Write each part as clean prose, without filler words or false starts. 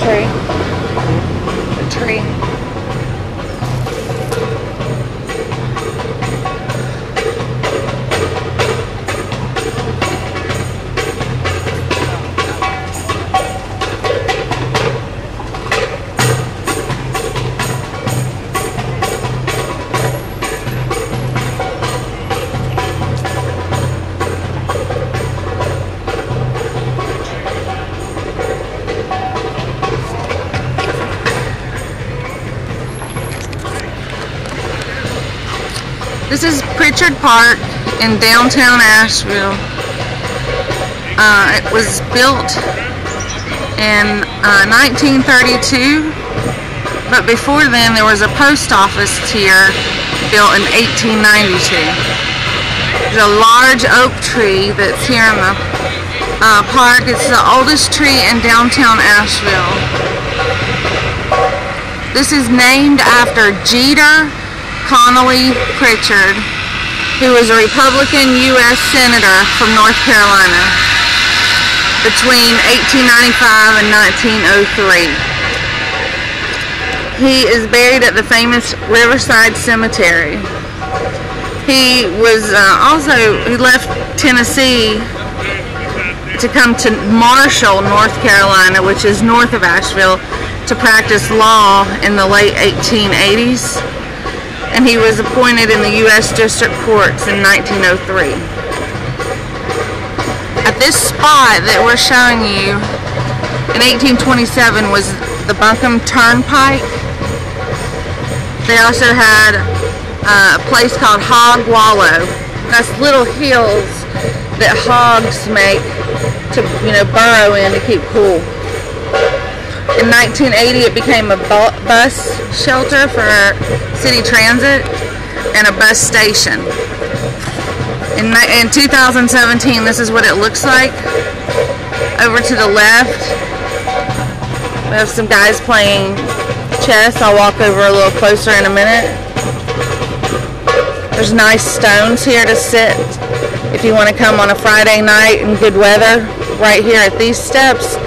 tree. The tree. This is Pritchard Park in downtown Asheville. It was built in 1932, but before then there was a post office here built in 1892. There's a large oak tree that's here in the park. It's the oldest tree in downtown Asheville. This is named after Jeter Connolly Pritchard, who was a Republican U.S. Senator from North Carolina between 1895 and 1903. He is buried at the famous Riverside Cemetery. He was he left Tennessee to come to Marshall, North Carolina, which is north of Asheville, to practice law in the late 1880s. And he was appointed in the U.S. District Courts in 1903. At this spot that we're showing you, in 1827 was the Buncombe Turnpike. They also had a place called Hog Wallow. That's little hills that hogs make to, burrow in to keep cool. In 1980, it became a bus shelter for city transit and a bus station. In 2017, this is what it looks like. Over to the left, we have some guys playing chess. I'll walk over a little closer in a minute. There's nice stones here to sit if you want to come on a Friday night in good weather. Right here at these steps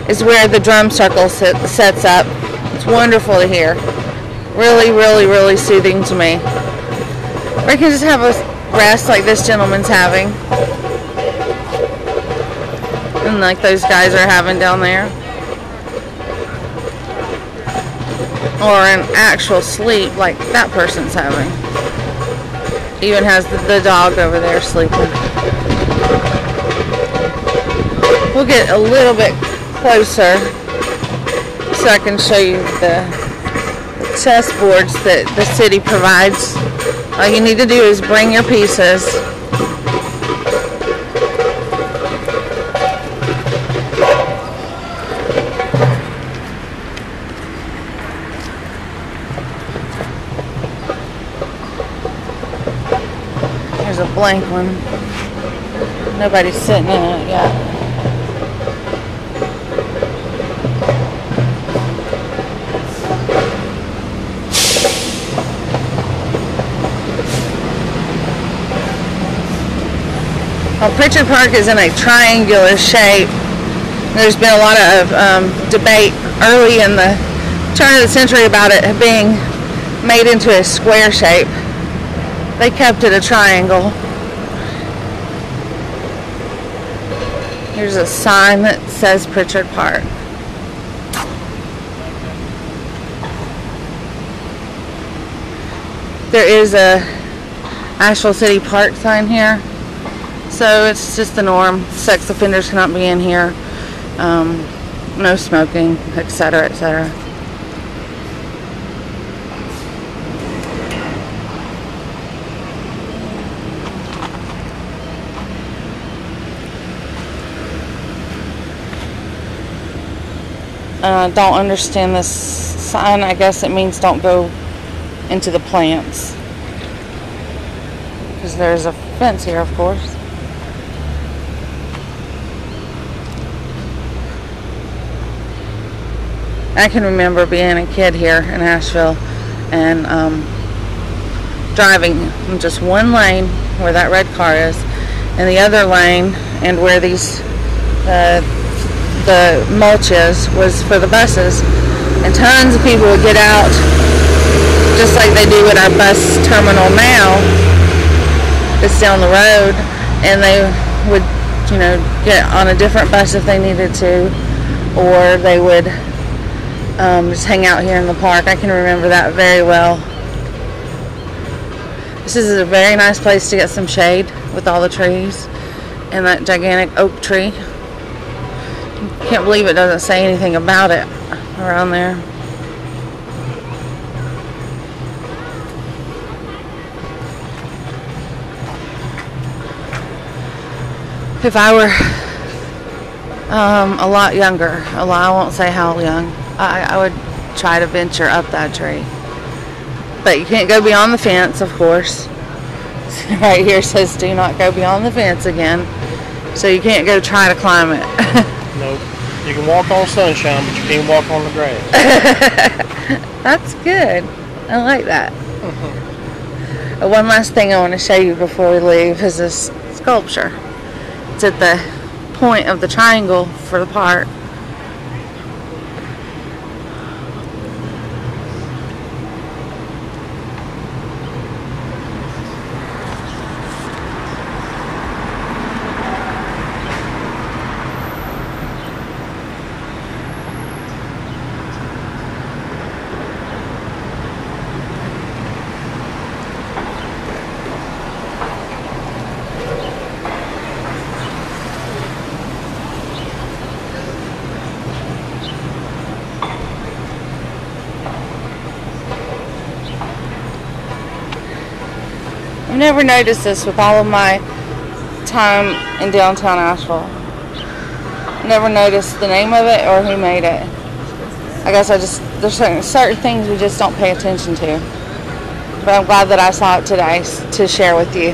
is where the drum circle sets up. It's wonderful to hear. Really, really, really soothing to me. Or you can just have a rest like this gentleman's having. And like those guys are having down there. Or an actual sleep like that person's having. Even has the dog over there sleeping. We'll get a little bit closer so I can show you the chessboards that the city provides. All you need to do is bring your pieces. There's a blank one. Nobody's sitting in it yet. Well, Pritchard Park is in a triangular shape. There's been a lot of debate early in the turn of the century about it being made into a square shape. They kept it a triangle. Here's a sign that says Pritchard Park. There is a Asheville City Park sign here. So it's just the norm. Sex offenders cannot be in here. No smoking, etc., etc. Don't understand this sign. I guess it means don't go into the plants. Because there's a fence here, of course. I can remember being a kid here in Asheville and driving in just one lane where that red car is, and the other lane, and where these the mulch was for the buses, and tons of people would get out, just like they do at our bus terminal now. It's down the road, and they would, you know, get on a different bus if they needed to, or they would just hang out here in the park. I can remember that very well. This is a very nice place to get some shade with all the trees and that gigantic oak tree. Can't believe it doesn't say anything about it around there. If I were a lot younger, I won't say how young, I would try to venture up that tree. But you can't go beyond the fence, of course. Right here says do not go beyond the fence again. So you can't go try to climb it. Nope. You can walk on sunshine, but you can't walk on the grass. That's good. I like that. One last thing I want to show you before we leave is this sculpture. It's at the point of the triangle for the park. I've never noticed this with all of my time in downtown Asheville. Never noticed the name of it or who made it. I guess there's certain things we just don't pay attention to. But I'm glad that I saw it today to share with you.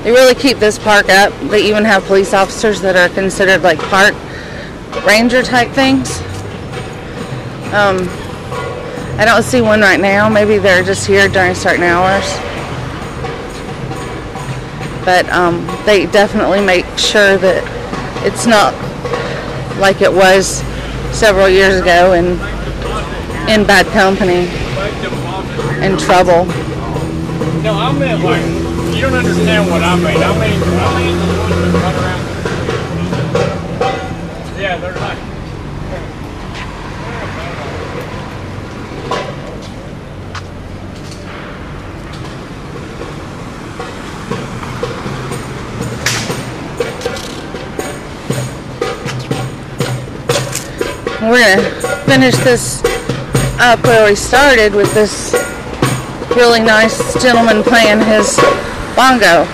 They really keep this park up. They even have police officers that are considered like park ranger type things. I don't see one right now. Maybe they're just here during certain hours. But they definitely make sure that it's not like it was several years ago and in bad company, in trouble. No, I meant like, you don't understand what I mean. I mean the ones that run around. Yeah, they're like. We're going to finish this up where we started with this really nice gentleman playing his bongo.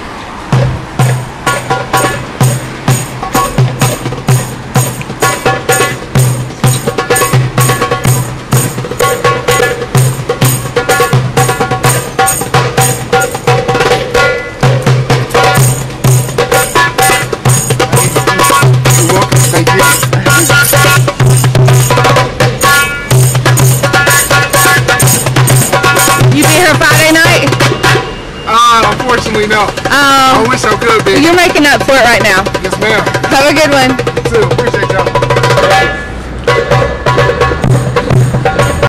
Unfortunately, no. I wish I could be. You're making up for it right now. Yes, ma'am. Have a good one. You too.